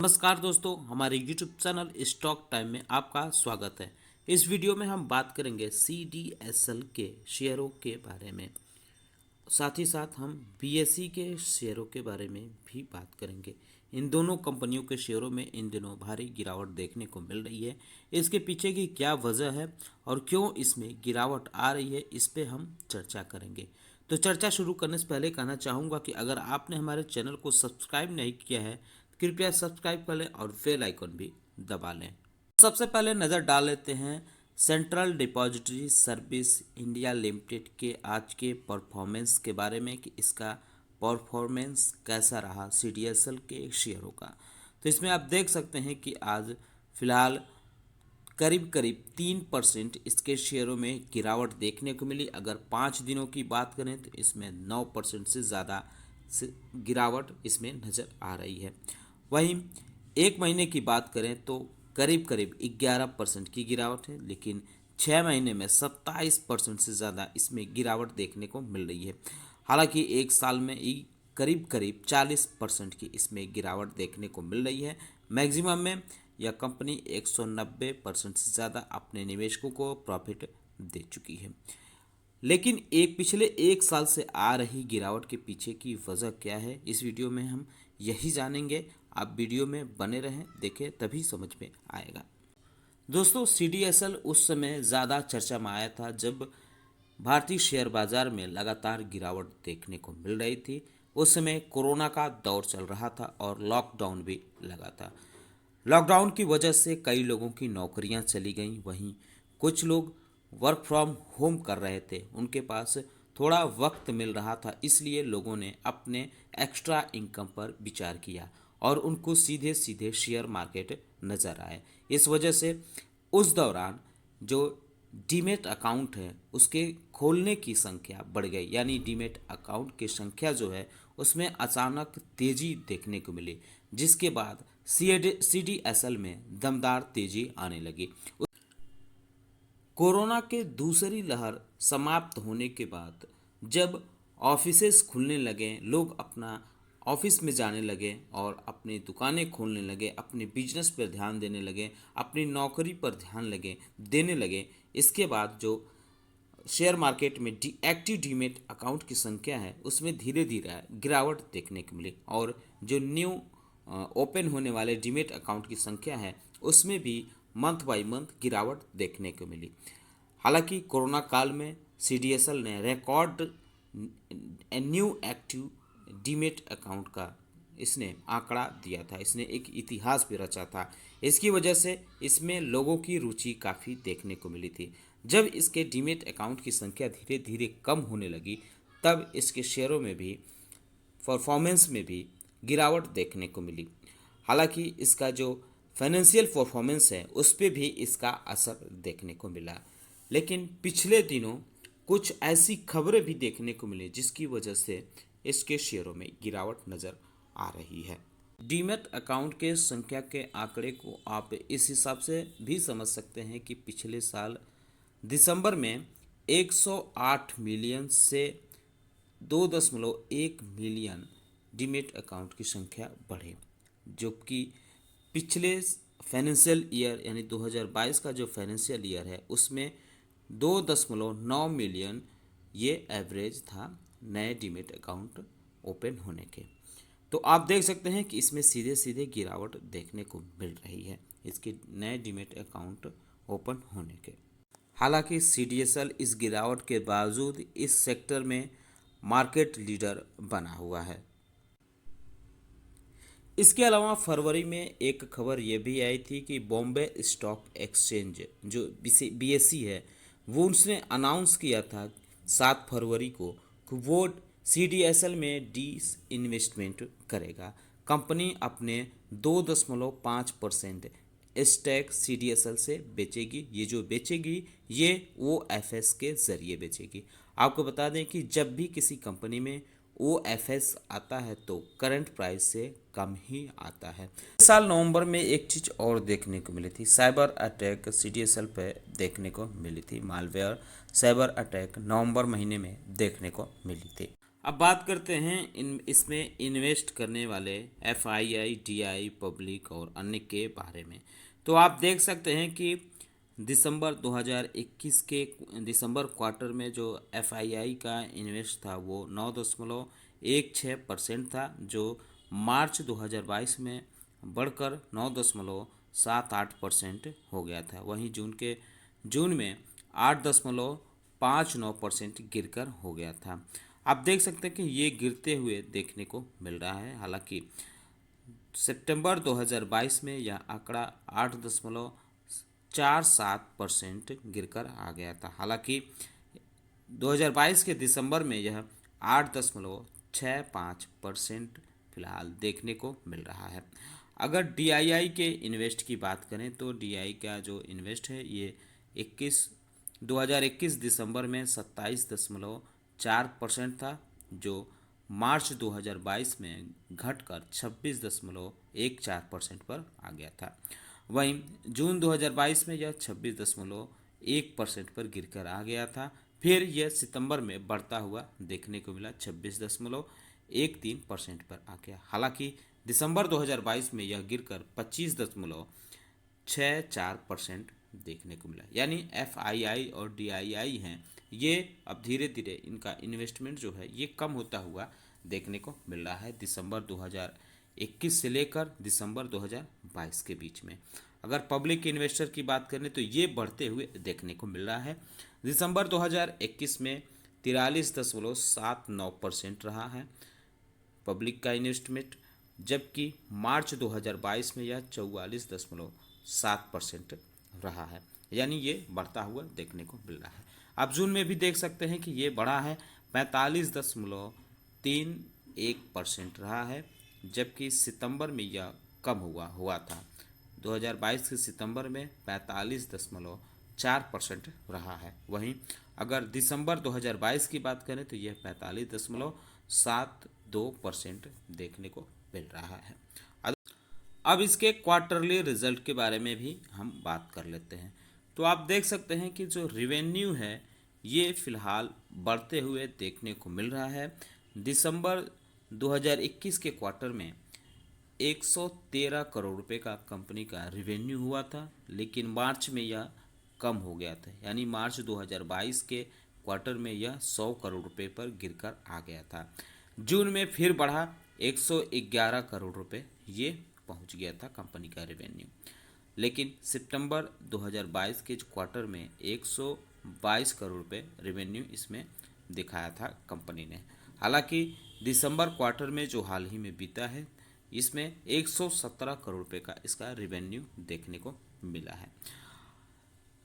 नमस्कार दोस्तों, हमारे YouTube चैनल स्टॉक टाइम में आपका स्वागत है। इस वीडियो में हम बात करेंगे CDSL के शेयरों के बारे में। साथ ही साथ हम BSE के शेयरों के बारे में भी बात करेंगे। इन दोनों कंपनियों के शेयरों में इन दिनों भारी गिरावट देखने को मिल रही है। इसके पीछे की क्या वजह है और क्यों इसमें गिरावट आ रही है, इस पे हम चर्चा करेंगे। तो चर्चा शुरू करने से पहले कहना चाहूँगा कि अगर आपने हमारे चैनल को सब्सक्राइब नहीं किया है, कृपया सब्सक्राइब कर लें और बेल आइकन भी दबा लें। सबसे पहले नज़र डाल लेते हैं central depository service India limited के आज के परफॉर्मेंस के बारे में कि इसका परफॉर्मेंस कैसा रहा CDSL के शेयरों का। तो इसमें आप देख सकते हैं कि आज फिलहाल करीब करीब 3% इसके शेयरों में गिरावट देखने को मिली। अगर 5 दिनों की बात करें तो इसमें 9% से ज़्यादा गिरावट इसमें नज़र आ रही है। वहीं एक महीने की बात करें तो करीब करीब 11% की गिरावट है, लेकिन 6 महीने में 27% से ज़्यादा इसमें गिरावट देखने को मिल रही है। हालांकि एक साल में ही करीब करीब 40% की इसमें गिरावट देखने को मिल रही है। मैक्सिमम में यह कंपनी 190% से ज़्यादा अपने निवेशकों को प्रॉफिट दे चुकी है। लेकिन पिछले एक साल से आ रही गिरावट के पीछे की वजह क्या है, इस वीडियो में हम यही जानेंगे। आप वीडियो में बने रहें, देखें, तभी समझ में आएगा। दोस्तों, CDSL उस समय ज़्यादा चर्चा में आया था जब भारतीय शेयर बाजार में लगातार गिरावट देखने को मिल रही थी। उस समय कोरोना का दौर चल रहा था और लॉकडाउन भी लगा था। लॉकडाउन की वजह से कई लोगों की नौकरियां चली गईं। वहीं कुछ लोग वर्क फ्रॉम होम कर रहे थे, उनके पास थोड़ा वक्त मिल रहा था, इसलिए लोगों ने अपने एक्स्ट्रा इनकम पर विचार किया और उनको सीधे सीधे शेयर मार्केट नज़र आए। इस वजह से उस दौरान जो डीमेट अकाउंट है उसके खोलने की संख्या बढ़ गई, यानी डीमेट अकाउंट की संख्या जो है उसमें अचानक तेजी देखने को मिली, जिसके बाद CDSL में दमदार तेजी आने लगी। कोरोना के दूसरी लहर समाप्त होने के बाद जब ऑफिसेस खुलने लगे, लोग अपना ऑफिस में जाने लगे और अपनी दुकानें खोलने लगे, अपने बिजनेस पर ध्यान देने लगे, अपनी नौकरी पर ध्यान देने लगे। इसके बाद जो शेयर मार्केट में एक्टिव डीमेट अकाउंट की संख्या है उसमें धीरे धीरे गिरावट देखने को मिली और जो न्यू ओपन होने वाले डीमेट अकाउंट की संख्या है उसमें भी मंथ बाय मंथ गिरावट देखने को मिली। हालांकि कोरोना काल में CDSL ने record new active demat account का इसने आंकड़ा दिया था, इसने एक इतिहास भी रचा था। इसकी वजह से इसमें लोगों की रुचि काफ़ी देखने को मिली थी। जब इसके डीमेट अकाउंट की संख्या धीरे धीरे कम होने लगी, तब इसके शेयरों में भी परफॉर्मेंस में भी गिरावट देखने को मिली। हालांकि इसका जो फाइनेंशियल परफॉर्मेंस है उस पर भी इसका असर देखने को मिला। लेकिन पिछले दिनों कुछ ऐसी खबरें भी देखने को मिली जिसकी वजह से इसके शेयरों में गिरावट नज़र आ रही है। डीमेट अकाउंट के संख्या के आंकड़े को आप इस हिसाब से भी समझ सकते हैं कि पिछले साल दिसंबर में 108 मिलियन से 2.1 मिलियन डीमेट अकाउंट की संख्या बढ़े, जो कि पिछले फाइनेंशियल ईयर यानी 2022 का जो फाइनेंशियल ईयर है उसमें 2.9 मिलियन ये एवरेज था नए डीमेट अकाउंट ओपन होने के। तो आप देख सकते हैं कि इसमें सीधे सीधे गिरावट देखने को मिल रही है इसके नए डीमेट अकाउंट ओपन होने के। हालांकि CDSL इस गिरावट के बावजूद इस सेक्टर में मार्केट लीडर बना हुआ है। इसके अलावा फरवरी में एक खबर ये भी आई थी कि बॉम्बे स्टॉक एक्सचेंज जो BSE है वो उसने अनाउंस किया था 7 फरवरी को कि वो CDSL में इन्वेस्टमेंट करेगा। कंपनी अपने 2.5% स्टैक CDSL से बेचेगी। ये जो बेचेगी ये OFS के ज़रिए बेचेगी। आपको बता दें कि जब भी किसी कंपनी में OFS आता है तो करंट प्राइस से कम ही आता है। इस साल नवंबर में एक चीज़ और देखने को मिली थी, साइबर अटैक CDSL पे देखने को मिली थी। मालवेयर साइबर अटैक नवंबर महीने में देखने को मिली थी। अब बात करते हैं इसमें इन्वेस्ट करने वाले एफआईआई, डीआई, पब्लिक और अन्य के बारे में। तो आप देख सकते हैं कि दिसंबर 2021 के दिसंबर क्वार्टर में जो एफआईआई का इन्वेस्ट था वो 9.16% था, जो मार्च 2022 में बढ़कर 9.78% हो गया था। वहीं जून में 8.59% गिरकर हो गया था। आप देख सकते हैं कि ये गिरते हुए देखने को मिल रहा है। हालांकि सितंबर 2022 में यह आंकड़ा 8.47% गिरकर आ गया था। हालांकि 2022 के दिसंबर में यह 8.65% फिलहाल देखने को मिल रहा है। अगर डीआईआई के इन्वेस्ट की बात करें तो डीआई का जो इन्वेस्ट है ये 2021 दिसंबर में 27.4% था, जो मार्च 2022 में घटकर 26.14% पर आ गया था। वहीं जून 2022 में यह 26.1% पर गिरकर आ गया था। फिर यह सितंबर में बढ़ता हुआ देखने को मिला, 26.13% पर आ गया। हालांकि दिसंबर 2022 में यह गिरकर 25.64% देखने को मिला। यानी एफआईआई और डीआईआई हैं, ये अब धीरे धीरे इनका इन्वेस्टमेंट जो है ये कम होता हुआ देखने को मिल रहा है दिसंबर 2021 से लेकर दिसंबर 2022 के बीच में। अगर पब्लिक इन्वेस्टर की बात करें तो ये बढ़ते हुए देखने को मिल रहा है। दिसंबर 2021 में 43.79% रहा है पब्लिक का इन्वेस्टमेंट, जबकि मार्च 2022 में यह 44.7% रहा है। यानी ये बढ़ता हुआ देखने को मिल रहा है। आप जून में भी देख सकते हैं कि ये बढ़ा है, 45.31% रहा है, जबकि सितंबर में यह कम हुआ था। 2022 के सितंबर में 45.4% रहा है। वहीं अगर दिसंबर 2022 की बात करें तो यह 45.72% देखने को मिल रहा है। अब इसके क्वार्टरली रिजल्ट के बारे में भी हम बात कर लेते हैं। तो आप देख सकते हैं कि जो रिवेन्यू है ये फिलहाल बढ़ते हुए देखने को मिल रहा है। दिसंबर 2021 के क्वार्टर में 113 करोड़ रुपए का कंपनी का रिवेन्यू हुआ था, लेकिन मार्च में यह कम हो गया था। यानी मार्च 2022 के क्वार्टर में यह 100 करोड़ रुपए पर गिरकर आ गया था। जून में फिर बढ़ा 111 करोड़ रुपए ये पहुंच गया था कंपनी का रेवेन्यू। लेकिन सितंबर 2022 के क्वार्टर में 122 करोड़ रुपए रेवेन्यू इसमें दिखाया था कंपनी ने। हालांकि दिसंबर क्वार्टर में जो हाल ही में बीता है इसमें 117 करोड़ रुपए का इसका रेवेन्यू देखने को मिला है।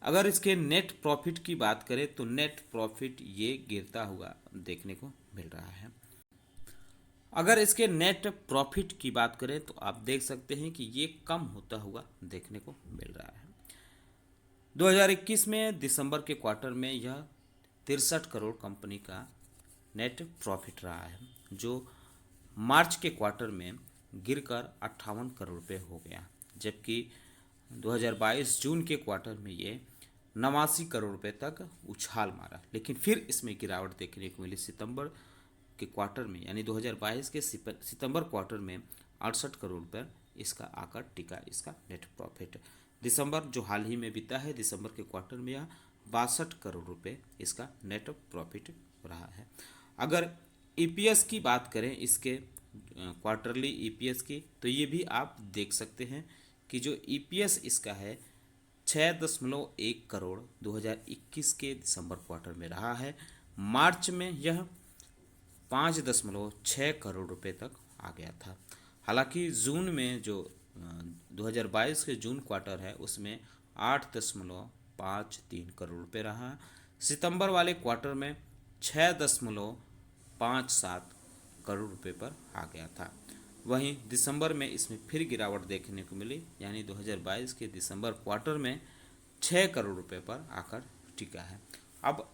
अगर इसके नेट प्रॉफिट की बात करें तो नेट प्रॉफिट ये गिरता हुआ देखने को मिल रहा है। अगर इसके नेट प्रॉफिट की बात करें तो आप देख सकते हैं कि ये कम होता हुआ देखने को मिल रहा है। 2021 में दिसंबर के क्वार्टर में यह 63 करोड़ कंपनी का नेट प्रॉफिट रहा है, जो मार्च के क्वार्टर में गिरकर 58 करोड़ रुपये हो गया, जबकि 2022 जून के क्वार्टर में ये 89 करोड़ रुपये तक उछाल मारा। लेकिन फिर इसमें गिरावट देखने को मिली सितंबर के क्वार्टर में, यानी 2022 के सितंबर क्वार्टर में 68 करोड़ पर इसका आकर टिका इसका नेट प्रॉफिट। दिसंबर जो हाल ही में बीता है दिसंबर के क्वार्टर में यह 62 करोड़ रुपए इसका नेट प्रॉफिट रहा है। अगर ईपीएस की बात करें इसके क्वार्टरली ईपीएस की, तो ये भी आप देख सकते हैं कि जो ईपीएस इसका है 6.1 करोड़ 2021 के दिसंबर क्वार्टर में रहा है। मार्च में यह 5.6 करोड़ रुपए तक आ गया था। हालांकि जून में जो 2022 के जून क्वार्टर है उसमें 8.53 करोड़ रुपए रहा। सितंबर वाले क्वार्टर में 6.57 करोड़ रुपए पर आ गया था। वहीं दिसंबर में इसमें फिर गिरावट देखने को मिली, यानी 2022 के दिसंबर क्वार्टर में 6 करोड़ रुपए पर आकर टिका है। अब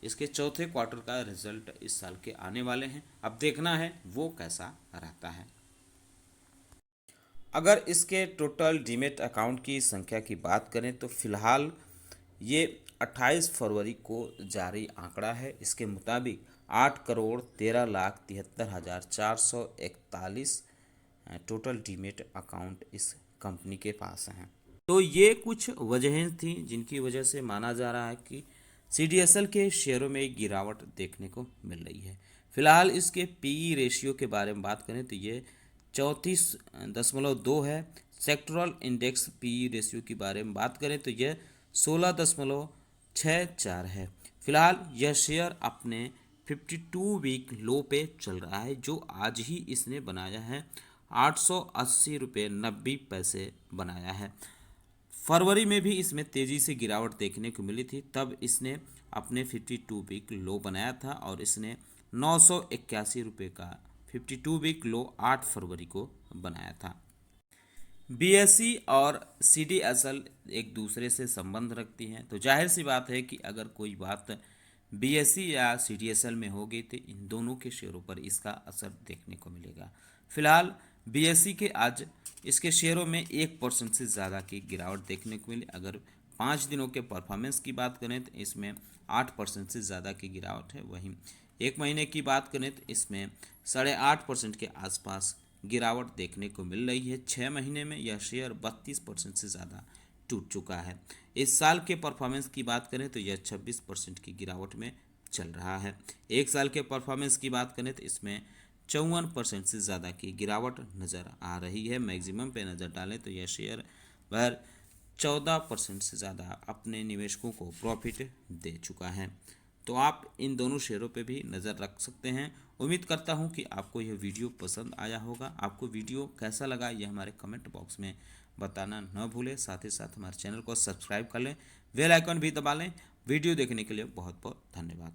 इसके चौथे क्वार्टर का रिजल्ट इस साल के आने वाले हैं, अब देखना है वो कैसा रहता है। अगर इसके टोटल डीमेट अकाउंट की संख्या की बात करें तो फिलहाल ये 28 फरवरी को जारी आंकड़ा है। इसके मुताबिक 8,13,73,441 टोटल डीमेट अकाउंट इस कंपनी के पास हैं। तो ये कुछ वजहें थी जिनकी वजह से माना जा रहा है कि CDSL के शेयरों में एक गिरावट देखने को मिल रही है। फिलहाल इसके PE रेशियो के बारे में बात करें तो ये 34.2 है। सेक्टोरल इंडेक्स PE रेशियो के बारे में बात करें तो यह 16.64 है। फिलहाल यह शेयर अपने 52 वीक लो पे चल रहा है, जो आज ही इसने बनाया है 880 रुपये 90 पैसे बनाया है। फरवरी में भी इसमें तेज़ी से गिरावट देखने को मिली थी, तब इसने अपने 52 वीक लो बनाया था और इसने 981 रुपये का 52 वीक लो 8 फरवरी को बनाया था। BSE और CDSL एक दूसरे से संबंध रखती हैं, तो जाहिर सी बात है कि अगर कोई बात BSE या CDSL में होगी तो इन दोनों के शेयरों पर इसका असर देखने को मिलेगा। फिलहाल BSE के आज इसके शेयरों में 1% से ज़्यादा की गिरावट देखने को मिली। अगर 5 दिनों के परफॉर्मेंस की बात करें तो इसमें 8% से ज़्यादा की गिरावट है। वहीं 1 महीने की बात करें तो इसमें 8.5% के आसपास गिरावट देखने को मिल रही है। 6 महीने में यह शेयर 32% से ज़्यादा टूट चुका है। इस साल के परफॉर्मेंस की बात करें तो यह 26% की गिरावट में चल रहा है। 1 साल के परफॉर्मेंस की बात करें तो इसमें 54% से ज़्यादा की गिरावट नज़र आ रही है। मैक्सिमम पे नज़र डालें तो यह शेयर भर 14% से ज़्यादा अपने निवेशकों को प्रॉफिट दे चुका है। तो आप इन दोनों शेयरों पे भी नज़र रख सकते हैं। उम्मीद करता हूं कि आपको यह वीडियो पसंद आया होगा। आपको वीडियो कैसा लगा यह हमारे कमेंट बॉक्स में बताना न भूलें। साथ ही साथ हमारे चैनल को सब्सक्राइब कर लें, बेल आइकन भी दबा लें। वीडियो देखने के लिए बहुत बहुत धन्यवाद।